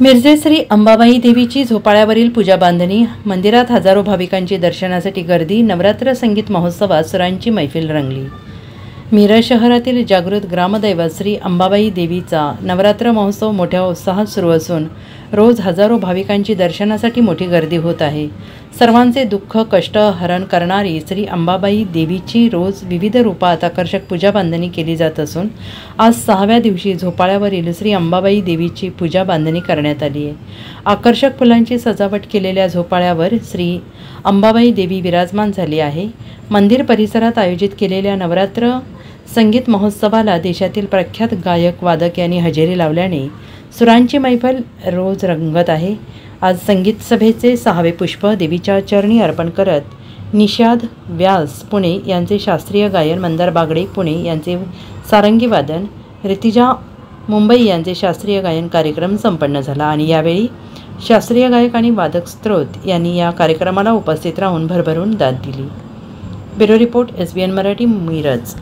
मिरजे श्री अंबाबाई देवीची झोपाळ्यावरील पूजा बांधणी, मंदिरात हजारो भाविकांची दर्शनासाठी गर्दी, नवरात्र संगीत महोत्सवात सुरांची मैफिल रंगली। मिरज शहरातील जागृत ग्रामदैवत श्री अंबाबाई देवीचा नवरात्र महोत्सव मोठ्या उत्साहात सुरू असून रोज हजारो भाविकांची दर्शनासाठी मोठी गर्दी होत आहे। सर्वांचे दुःख कष्ट हरण करणारी श्री अंबाबाई देवीची रोज विविध रूपात आकर्षक पूजा बांधणी केली जात असून आज 6व्या दिवशी झोपाळ्यावरील श्री अंबाबाई देवीची पूजा बांधणी करण्यात आली आहे। आकर्षक फुलांची सजावट केलेल्या झोपाळ्यावर श्री अंबाबाई देवी विराजमान झाली आहे। मंदिर परिसरात आयोजित केलेल्या नवरात्र संगीत महोत्सवाला देशातील प्रख्यात गायक वादक यांनी हजेरी लावल्याने सुरांची मैफल रोज रंगत आहे। आज संगीत सभेचे 6वे पुष्प देवीच्या चरणी अर्पण करत निषाद व्यास पुणे यांचे शास्त्रीय गायन, मंदार बागडे पुणे यांचे सारंगी वादन, रितिजा मुंबई यांचे शास्त्रीय गायन कार्यक्रम संपन्न झाला आणि यावेळी शास्त्रीय गायक आणि वादक स्त्रोत यांनी या कार्यक्रमाला उपस्थित राहून भरभरून दाद दिली। Bureau report SBN Marathi, Miraj.